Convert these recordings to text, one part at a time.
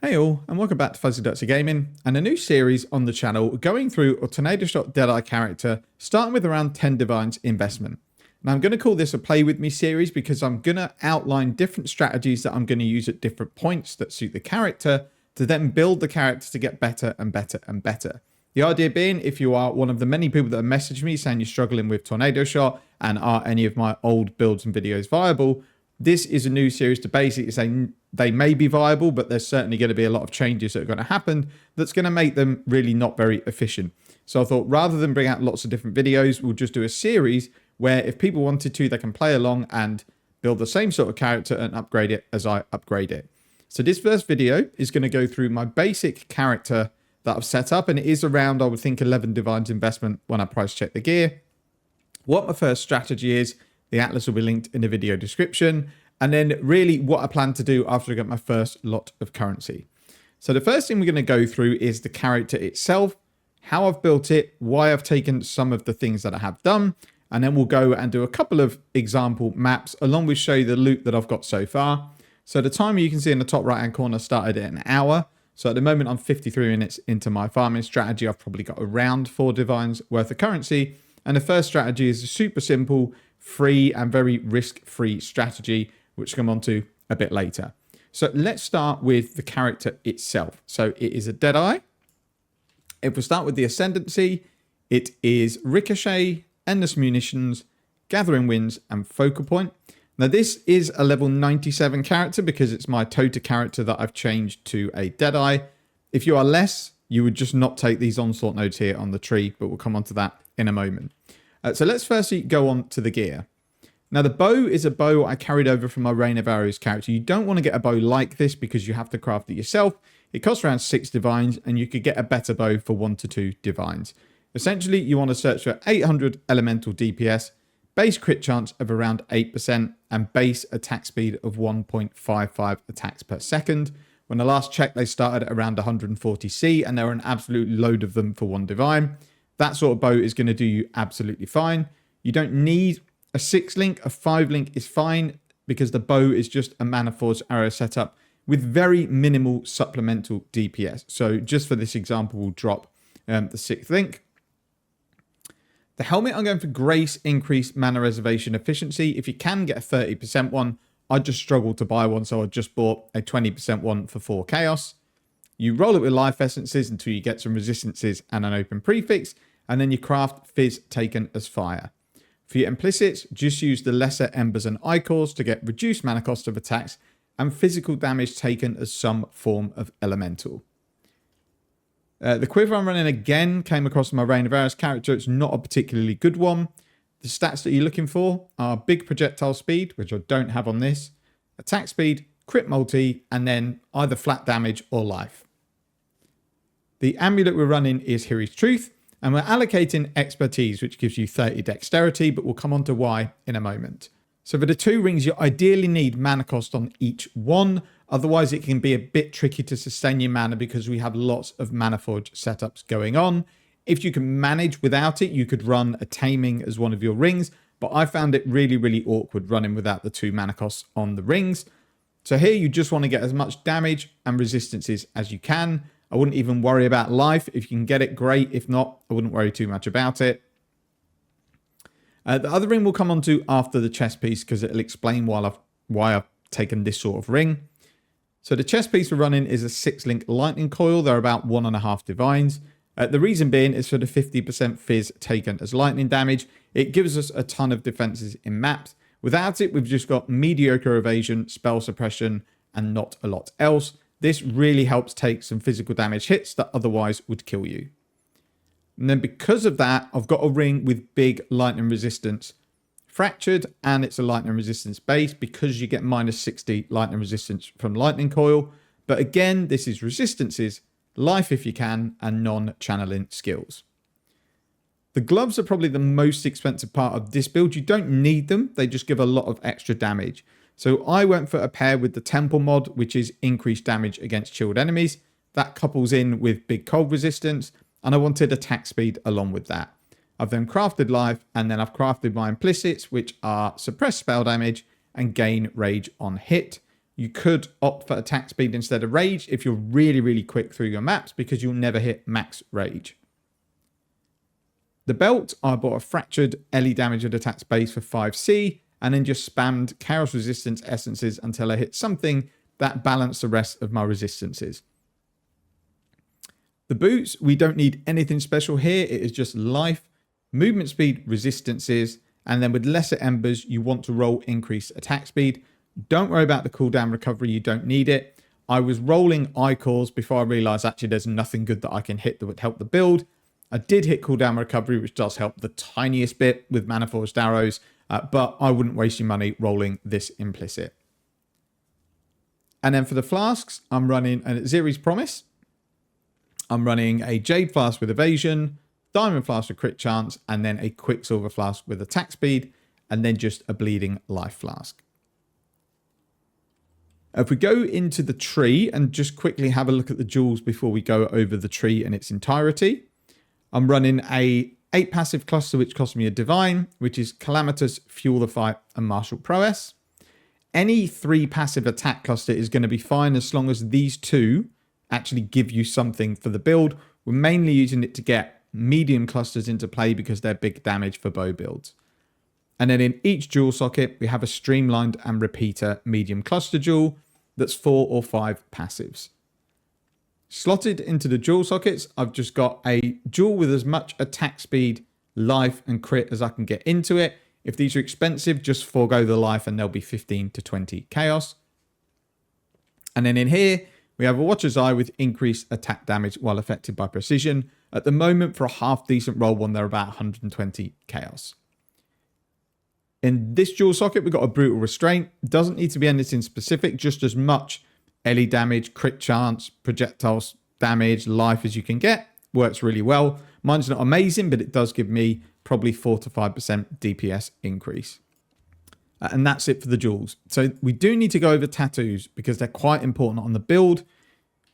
Hey all, and welcome back to Fuzzy Dutzy Gaming, and a new series on the channel going through a tornado shot Deadeye character, starting with around 10 divines investment. Now I'm going to call this a play with me series because I'm going to outline different strategies that I'm going to use at different points that suit the character to then build the character to get better and better and better. The idea being, if you are one of the many people that have messaged me saying you're struggling with tornado shot and are any of my old builds and videos viable, this is a new series to basically say they may be viable, but there's certainly going to be a lot of changes that are going to happen that's going to make them really not very efficient. So I thought rather than bring out lots of different videos, we'll just do a series where if people wanted to, they can play along and build the same sort of character and upgrade it as I upgrade it. So this first video is going to go through my basic character that I've set up, and it is around, I would think, 11 divines investment when I price check the gear. What my first strategy is, the atlas will be linked in the video description. And then really what I plan to do after I get my first lot of currency. So the first thing we're going to go through is the character itself, how I've built it, why I've taken some of the things that I have done. And then we'll go and do a couple of example maps along with show you the loot that I've got so far. So the timer you can see in the top right hand corner started at an hour. So at the moment I'm 53 minutes into my farming strategy. I've probably got around 4 divines worth of currency. And the first strategy is a super simple, free and very risk-free strategy, which we'll come on to a bit later. So let's start with the character itself. So it is a Deadeye. If we start with the Ascendancy, it is Ricochet, Endless Munitions, Gathering Winds, and Focal Point. Now this is a level 97 character because it's my Tota character that I've changed to a Deadeye. If you are less, you would just not take these onslaught nodes here on the tree, but we'll come on to that in a moment. So let's firstly go on to the gear. Now the bow is a bow I carried over from my Rain of Arrows character. You don't want to get a bow like this because you have to craft it yourself. It costs around 6 divines and you could get a better bow for 1 to 2 divines. Essentially you want to search for 800 elemental DPS, base crit chance of around 8% and base attack speed of 1.55 attacks per second. When I last checked they started at around 140C and there are an absolute load of them for 1 divine. That sort of bow is going to do you absolutely fine. You don't need a 6 link, a 5 link is fine because the bow is just a mana forged arrow setup with very minimal supplemental DPS. So just for this example, we'll drop the 6th link. The helmet, I'm going for Grace Increased Mana Reservation Efficiency. If you can get a 30% one, I just struggled to buy one, so I just bought a 20% one for 4 Chaos. You roll it with Life Essences until you get some Resistances and an open prefix, and then you craft Fizz taken as fire. For your implicits, just use the lesser embers and ichors to get reduced mana cost of attacks and physical damage taken as some form of elemental. The quiver I'm running again came across my Rain of Arrows character. It's not a particularly good one. The stats that you're looking for are big projectile speed, which I don't have on this, attack speed, crit multi, and then either flat damage or life. The amulet we're running is Hiri's Truth. And we're allocating expertise, which gives you 30 dexterity, but we'll come on to why in a moment. So for the 2 rings, you ideally need mana cost on each one. Otherwise, it can be a bit tricky to sustain your mana because we have lots of mana forge setups going on. If you can manage without it, you could run a taming as one of your rings. But I found it really, really awkward running without the 2 mana costs on the rings. So here you just want to get as much damage and resistances as you can. I wouldn't even worry about life. If you can get it, great. If not, I wouldn't worry too much about it. The other ring we'll come on to after the chest piece because it'll explain why I've taken this sort of ring. So the chest piece we're running is a 6-link lightning coil. They're about 1.5 divines. The reason being is for the 50% fizz taken as lightning damage. It gives us a ton of defenses in maps. Without it, we've just got mediocre evasion, spell suppression, and not a lot else. This really helps take some physical damage hits that otherwise would kill you. And then because of that, I've got a ring with big lightning resistance. Fractured, and it's a lightning resistance base because you get minus 60 lightning resistance from lightning coil. But again, this is resistances, life if you can, and non-channeling skills. The gloves are probably the most expensive part of this build. You don't need them. They just give a lot of extra damage. So I went for a pair with the Temple mod, which is increased damage against chilled enemies. That couples in with big cold resistance, and I wanted attack speed along with that. I've then crafted life, and then I've crafted my implicits, which are suppress spell damage and gain rage on hit. You could opt for attack speed instead of rage if you're really, really quick through your maps because you'll never hit max rage. The belt, I bought a fractured LE damage and attack space for 5C and then just spammed chaos resistance essences until I hit something that balanced the rest of my resistances. The boots, we don't need anything special here. It is just life, movement speed, resistances, and then with lesser embers, you want to roll increased attack speed. Don't worry about the cooldown recovery. You don't need it. I was rolling icons before I realized actually there's nothing good that I can hit that would help the build. I did hit cooldown recovery, which does help the tiniest bit with Mana Forged Arrows, but I wouldn't waste your money rolling this implicit. And then for the flasks, I'm running a Ziri's Promise. I'm running a Jade Flask with Evasion, Diamond Flask with Crit Chance, and then a Quicksilver Flask with Attack Speed, and then just a Bleeding Life Flask. If we go into the tree and just quickly have a look at the jewels before we go over the tree in its entirety, I'm running a 8 passive cluster, which costs me a Divine, which is Calamitous, Fuel the Fight, and Martial Prowess. Any 3 passive attack cluster is going to be fine as long as these 2 actually give you something for the build. We're mainly using it to get medium clusters into play because they're big damage for bow builds. And then in each jewel socket, we have a streamlined and repeater medium cluster jewel that's 4 or 5 passives. Slotted into the jewel sockets, I've just got a jewel with as much attack speed, life, and crit as I can get into it. If these are expensive, just forego the life and they'll be 15 to 20 chaos. And then in here, we have a Watcher's Eye with increased attack damage while affected by precision. At the moment, for a half decent roll one, they're about 120 chaos. In this jewel socket, we've got a Brutal Restraint. Doesn't need to be anything specific, just as much LE damage, crit chance, projectiles damage, life as you can get. Works really well. Mine's not amazing, but it does give me probably 4 to 5% DPS increase. And that's it for the jewels. So we do need to go over tattoos because they're quite important on the build.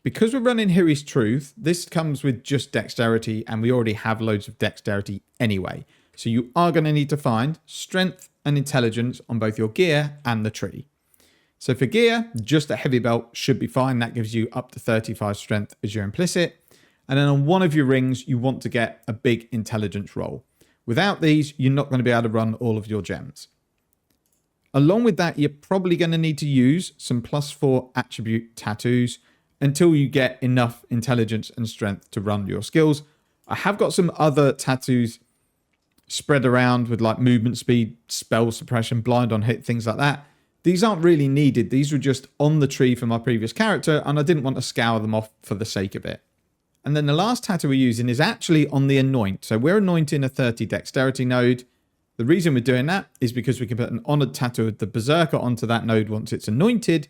Because we're running Hiri's Truth, this comes with just dexterity, and we already have loads of dexterity anyway. So you are going to need to find strength and intelligence on both your gear and the tree. So for gear, just a heavy belt should be fine. That gives you up to 35 strength as your implicit. And then on one of your rings, you want to get a big intelligence roll. Without these, you're not going to be able to run all of your gems. Along with that, you're probably going to need to use some +4 attribute tattoos until you get enough intelligence and strength to run your skills. I have got some other tattoos spread around with like movement speed, spell suppression, blind on hit, things like that. These aren't really needed. These were just on the tree for my previous character, and I didn't want to scour them off for the sake of it. And then the last tattoo we're using is actually on the Anoint. So we're anointing a 30 dexterity node. The reason we're doing that is because we can put an honored tattoo of the Berserker onto that node once it's anointed,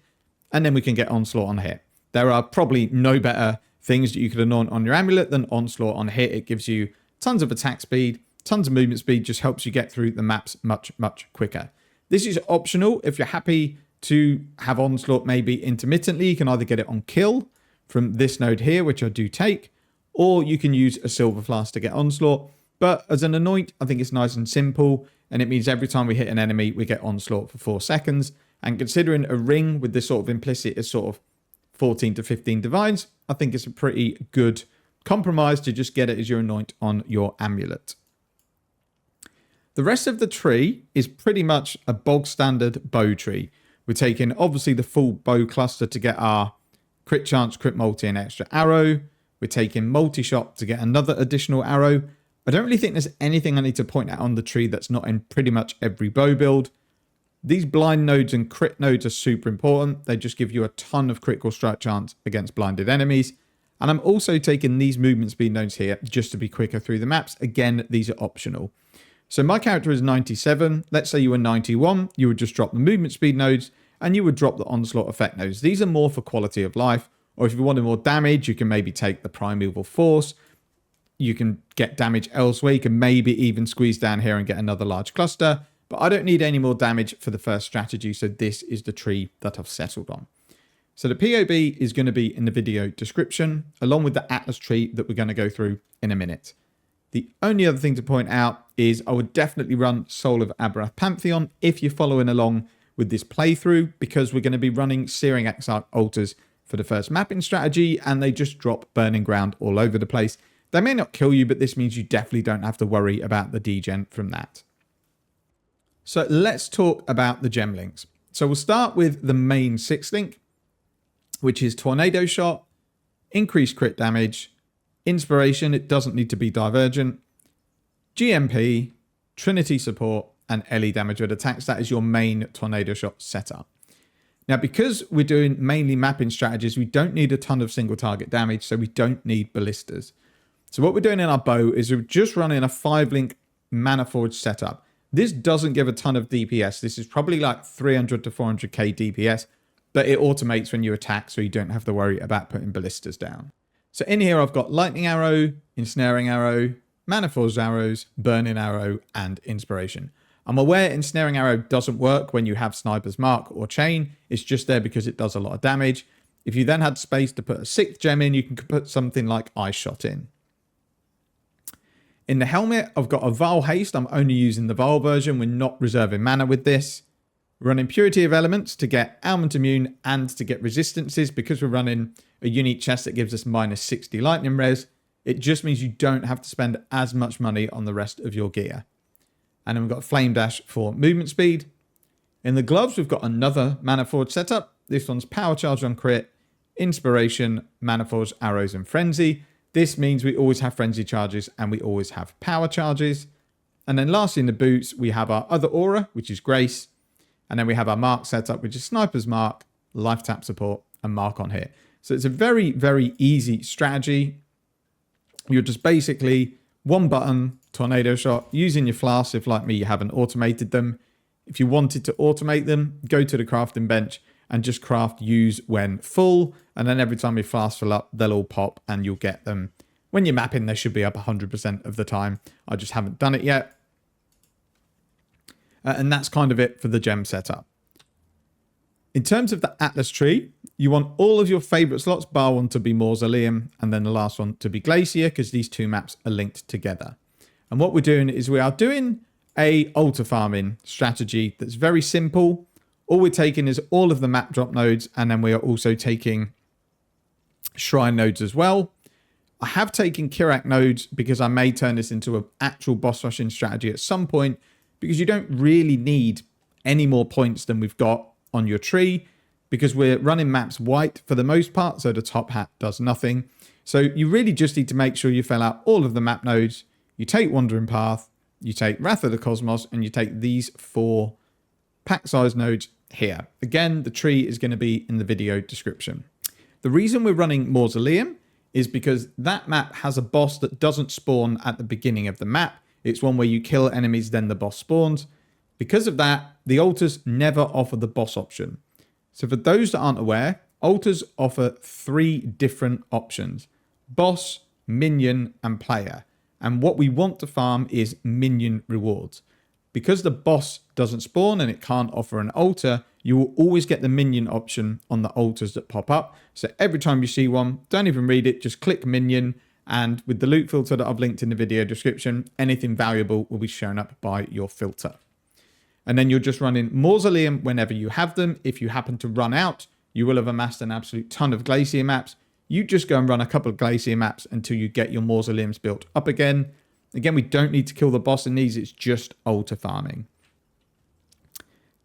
and then we can get Onslaught on hit. There are probably no better things that you could anoint on your amulet than Onslaught on hit. It gives you tons of attack speed, tons of movement speed, just helps you get through the maps much, much quicker. This is optional. If you're happy to have Onslaught maybe intermittently, you can either get it on kill from this node here, which I do take, or you can use a Silver Flask to get Onslaught. But as an anoint, I think it's nice and simple, and it means every time we hit an enemy, we get Onslaught for 4 seconds. And considering a ring with this sort of implicit is sort of 14 to 15 divines, I think it's a pretty good compromise to just get it as your anoint on your amulet. The rest of the tree is pretty much a bog standard bow tree. We're taking obviously the full bow cluster to get our crit chance, crit multi, and extra arrow. We're taking multi-shot to get another additional arrow. I don't really think there's anything I need to point out on the tree that's not in pretty much every bow build. These blind nodes and crit nodes are super important. They just give you a ton of critical strike chance against blinded enemies. And I'm also taking these movement speed nodes here just to be quicker through the maps. Again, these are optional. So my character is 97. Let's say you were 91. You would just drop the movement speed nodes and you would drop the onslaught effect nodes. These are more for quality of life. Or if you wanted more damage, you can maybe take the primeval force. You can get damage elsewhere. You can maybe even squeeze down here and get another large cluster. But I don't need any more damage for the first strategy. So this is the tree that I've settled on. So the POB is going to be in the video description, along with the Atlas tree that we're going to go through in a minute. The only other thing to point out is I would definitely run Soul of Abrath Pantheon if you're following along with this playthrough because we're going to be running Searing Exile altars for the first mapping strategy, and they just drop burning ground all over the place. They may not kill you, but this means you definitely don't have to worry about the degen from that. So let's talk about the gem links. So we'll start with the main 6 link, which is Tornado Shot, increased crit damage, Inspiration, it doesn't need to be Divergent, GMP, Trinity Support, and LE damage with attacks. That is your main Tornado Shot setup. Now, because we're doing mainly mapping strategies, we don't need a ton of single target damage, so we don't need ballistas. So what we're doing in our bow is we're just running a 5-link Mana Forge setup. This doesn't give a ton of DPS. This is probably like 300 to 400k DPS, but it automates when you attack, so you don't have to worry about putting ballistas down. So in here, I've got Lightning Arrow, Ensnaring Arrow, Mana Forged Arrows, Burning Arrow, and Inspiration. I'm aware Ensnaring Arrow doesn't work when you have Sniper's Mark or Chain. It's just there because it does a lot of damage. If you then had space to put a 6th gem in, you can put something like Ice Shot in. In the helmet, I've got a Vile Haste. I'm only using the Vile version. We're not reserving mana with this. We're running Purity of Elements to get Ailment Immune and to get Resistances. Because we're running a unique chest that gives us minus 60 Lightning Res, it just means you don't have to spend as much money on the rest of your gear. And then we've got Flame Dash for movement speed. In the gloves, we've got another Mana Forge setup. This one's Power Charge on crit, Inspiration, Mana Forge, Arrows, and Frenzy. This means we always have Frenzy charges and we always have Power charges. And then lastly in the boots, we have our other aura, which is Grace. And then we have our Mark setup, which is Sniper's Mark, Life Tap Support, and Mark on Hit. So it's a very, very easy strategy. You're just basically one button, Tornado Shot, using your flasks if, like me, you haven't automated them. If you wanted to automate them, go to the crafting bench and just craft use when full. And then every time your flasks fill up, they'll all pop and you'll get them. When you're mapping, they should be up 100% of the time. I just haven't done it yet. And that's kind of it for the gem setup. In terms of the Atlas tree, you want all of your favorite slots, bar one to be Mausoleum, and then the last one to be Glacier, because these two maps are linked together. And what we're doing is we are doing a altar farming strategy that's very simple. All we're taking is all of the map drop nodes, and then we are also taking shrine nodes as well. I have taken Kirak nodes because I may turn this into an actual boss rushing strategy at some point, because you don't really need any more points than we've got on your tree, because we're running maps white for the most part, so the top hat does nothing. So you really just need to make sure you fill out all of the map nodes. You take Wandering Path, you take Wrath of the Cosmos, and you take these 4 pack size nodes here. Again, the tree is going to be in the video description. The reason we're running Mausoleum is because that map has a boss that doesn't spawn at the beginning of the map. It's one where you kill enemies, then the boss spawns. Because of that, the altars never offer the boss option. So for those that aren't aware, altars offer 3 different options: boss, minion, and player. And what we want to farm is minion rewards. Because the boss doesn't spawn and it can't offer an altar, you will always get the minion option on the altars that pop up. So every time you see one, don't even read it, just click minion. And with the loot filter that I've linked in the video description, anything valuable will be shown up by your filter. And then you're just running Mausoleum whenever you have them. If you happen to run out, you will have amassed an absolute ton of Glacier maps. You just go and run a couple of Glacier maps until you get your Mausoleums built up again. Again, we don't need to kill the boss in these. It's just altar farming.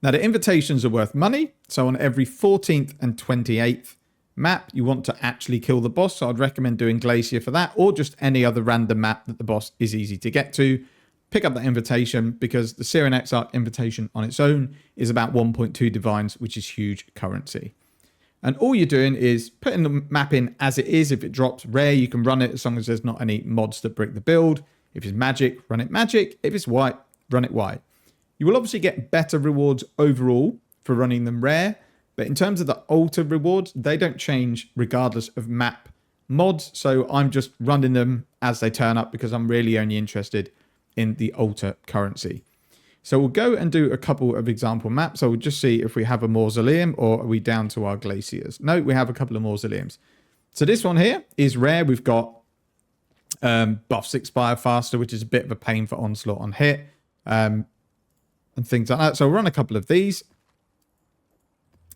Now, the invitations are worth money. So on every 14th and 28th map, you want to actually kill the boss. So I'd recommend doing Glacier for that, or just any other random map that the boss is easy to get to. Pick up that invitation, because the Searing Exile invitation on its own is about 1.2 divines, which is huge currency. And all you're doing is putting the map in as it is. If it drops rare, you can run it as long as there's not any mods that break the build. If it's magic, run it magic. If it's white, run it white. You will obviously get better rewards overall for running them rare, but in terms of the altar rewards, they don't change regardless of map mods. So I'm just running them as they turn up because I'm really only interested in the altar currency. So we'll go and do a couple of example maps. So we'll just see if we have a Mausoleum or are we down to our Glaciers. No, we have a couple of Mausoleums. So this one here is rare. We've got buffs expire faster, which is a bit of a pain for onslaught on hit, and things like that. So we'll run a couple of these.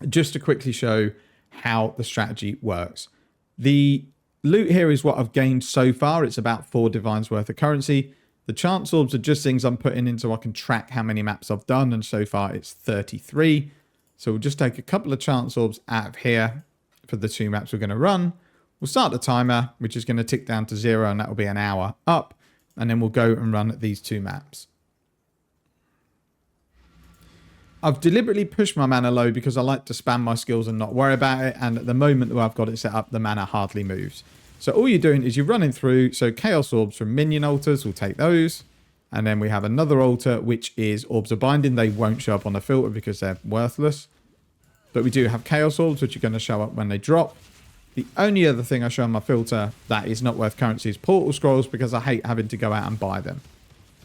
just to quickly show how the strategy works. The loot here is what I've gained so far. It's about 4 divines worth of currency. The chance orbs are just things I'm putting in so I can track how many maps I've done, and so far it's 33. So we'll just take a couple of chance orbs out of here for the 2 maps we're going to run. We'll start the timer, which is going to tick down to 0, and that will be an hour up, and then we'll go and run these 2 maps. I've deliberately pushed my mana low because I like to spam my skills and not worry about it, and at the moment that I've got it set up, the mana hardly moves. So all you're doing is you're running through, so Chaos Orbs from minion altars, we'll take those, and then we have another altar, which is Orbs of Binding. They won't show up on the filter because they're worthless, but we do have Chaos Orbs, which are going to show up when they drop. The only other thing I show on my filter that is not worth currency is Portal Scrolls, because I hate having to go out and buy them.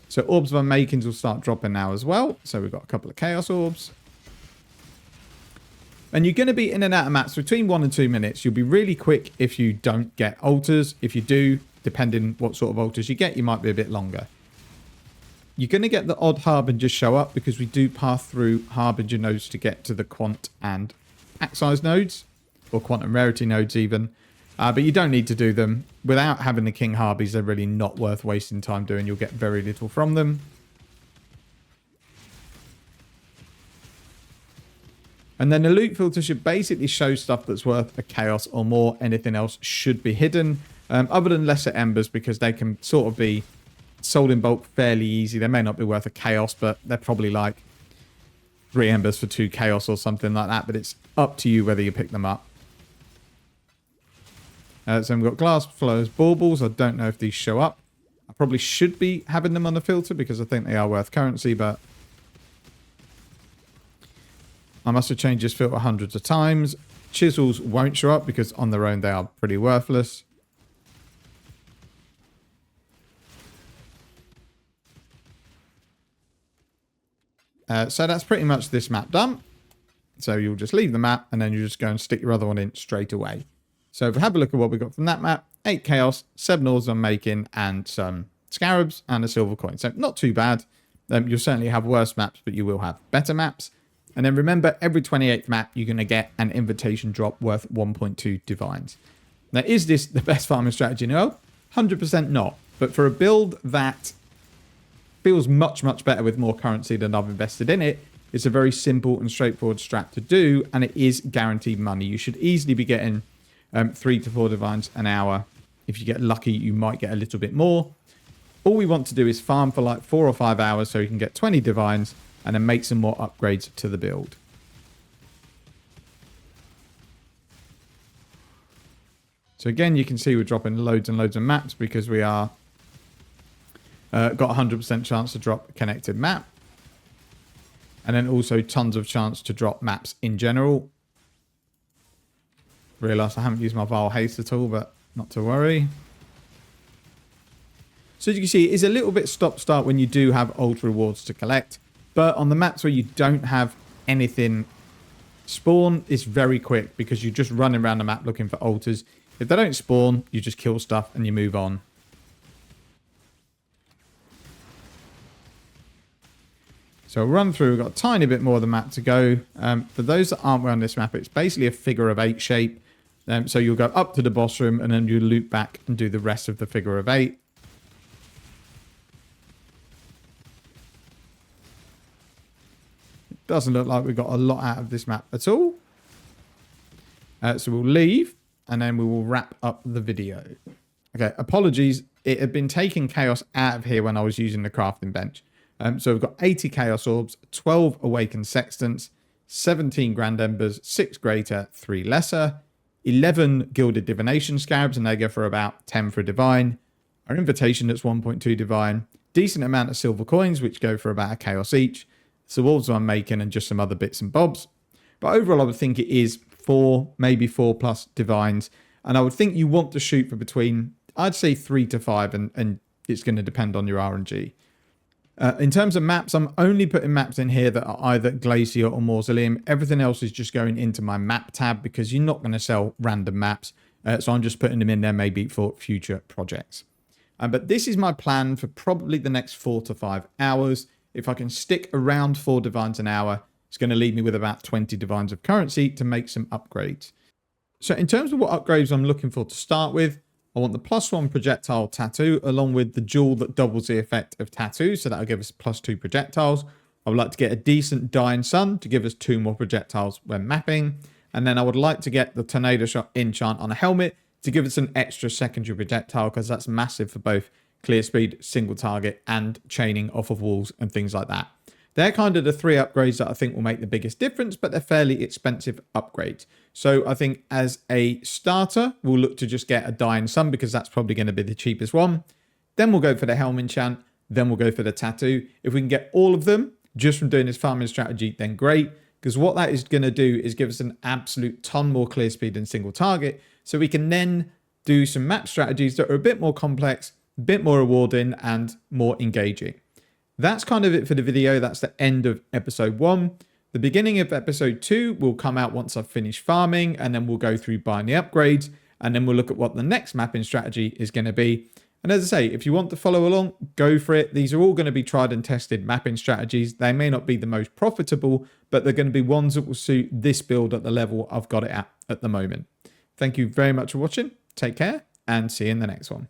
So Orbs of Unmakings will start dropping now as well. So we've got a couple of Chaos Orbs. And you're going to be in and out of maps between 1 and 2 minutes. You'll be really quick if you don't get altars. If you do, depending what sort of altars you get, you might be a bit longer. You're going to get the odd Harbinger show up because we do pass through Harbinger nodes to get to the Quant and pack size nodes, or Quantum Rarity nodes even. But you don't need to do them. Without having the King Harbies, they're really not worth wasting time doing. You'll get very little from them. And then the loot filter should basically show stuff that's worth a chaos or more. Anything else should be hidden. Other than lesser embers, because they can sort of be sold in bulk fairly easy. They may not be worth a chaos, but they're probably like 3 embers for 2 chaos or something like that. But it's up to you whether you pick them up. So we've got glass flowers, baubles. I don't know if these show up. I probably should be having them on the filter because I think they are worth currency, but I must have changed this filter hundreds of times. Chisels won't show up because on their own they are pretty worthless. So that's pretty much this map done. So you'll just leave the map and then you just go and stick your other one in straight away. So if we have a look at what we got from that map, 8 chaos, 7 ores on making, and some scarabs and a silver coin. So not too bad. You'll certainly have worse maps, but you will have better maps. And then remember, every 28th map, you're going to get an invitation drop worth 1.2 divines. Now, is this the best farming strategy? No, 100% not. But for a build that feels much, much better with more currency than I've invested in it, it's a very simple and straightforward strat to do, and it is guaranteed money. You should easily be getting 3 to 4 divines an hour. If you get lucky, you might get a little bit more. All we want to do is farm for like 4 or 5 hours so you can get 20 divines and then make some more upgrades to the build. So again, you can see we're dropping loads and loads of maps because we are got 100% chance to drop a connected map. And then also tons of chance to drop maps in general. Realised I haven't used my Vile Haste at all, but not to worry. So as you can see, it is a little bit stop-start when you do have ultra rewards to collect. But on the maps where you don't have anything spawn, it's very quick because you're just running around the map looking for altars. If they don't spawn, you just kill stuff and you move on. So we'll run through. We've got a tiny bit more of the map to go. For those that aren't on this map, it's basically a figure of 8 shape. So you'll go up to the boss room and then you loop back and do the rest of the figure of 8. It doesn't look like we've got a lot out of this map at all. So we'll leave and then we will wrap up the video. Okay, apologies. It had been taking chaos out of here when I was using the crafting bench. So we've got 80 chaos orbs, 12 awakened sextants, 17 grand embers, 6 greater, 3 lesser, 11 gilded divination scarabs, and they go for about 10 for a divine. Our invitation that's 1.2 divine. Decent amount of silver coins, which go for about a chaos each. So also I'm making and just some other bits and bobs. But overall, I would think it is 4, maybe 4 plus divines. And I would think you want to shoot for between, I'd say 3 to 5, and it's going to depend on your RNG. In terms of maps, I'm only putting maps in here that are either Glacier or Mausoleum. Everything else is just going into my map tab because you're not going to sell random maps. So I'm just putting them in there maybe for future projects. But this is my plan for probably the next 4 to 5 hours. If I can stick around 4 divines an hour, It's going to leave me with about 20 divines of currency to make some upgrades. So in terms of what upgrades I'm looking for to start with, I want the +1 projectile tattoo along with the jewel that doubles the effect of tattoo. So that'll give us +2 projectiles. I would like to get a decent dying sun to give us 2 more projectiles when mapping. And then I would like to get the tornado shot enchant on a helmet to give us an extra secondary projectile, because that's massive for both clear speed, single target, and chaining off of walls and things like that. They're kind of the 3 upgrades that I think will make the biggest difference, but they're fairly expensive upgrades. So I think as a starter, we'll look to just get a dying sun because that's probably going to be the cheapest one. Then we'll go for the helm enchant. Then we'll go for the tattoo. If we can get all of them just from doing this farming strategy, then great. Because what that is going to do is give us an absolute ton more clear speed and single target. So we can then do some map strategies that are a bit more complex, a bit more rewarding, and more engaging. That's kind of it for the video. That's the end of episode 1. The beginning of episode 2 will come out once I've finished farming, and then we'll go through buying the upgrades, and then we'll look at what the next mapping strategy is going to be. And as I say, if you want to follow along, go for it. These are all going to be tried and tested mapping strategies. They may not be the most profitable, but they're going to be ones that will suit this build at the level I've got it at the moment. Thank you very much for watching. Take care and see you in the next one.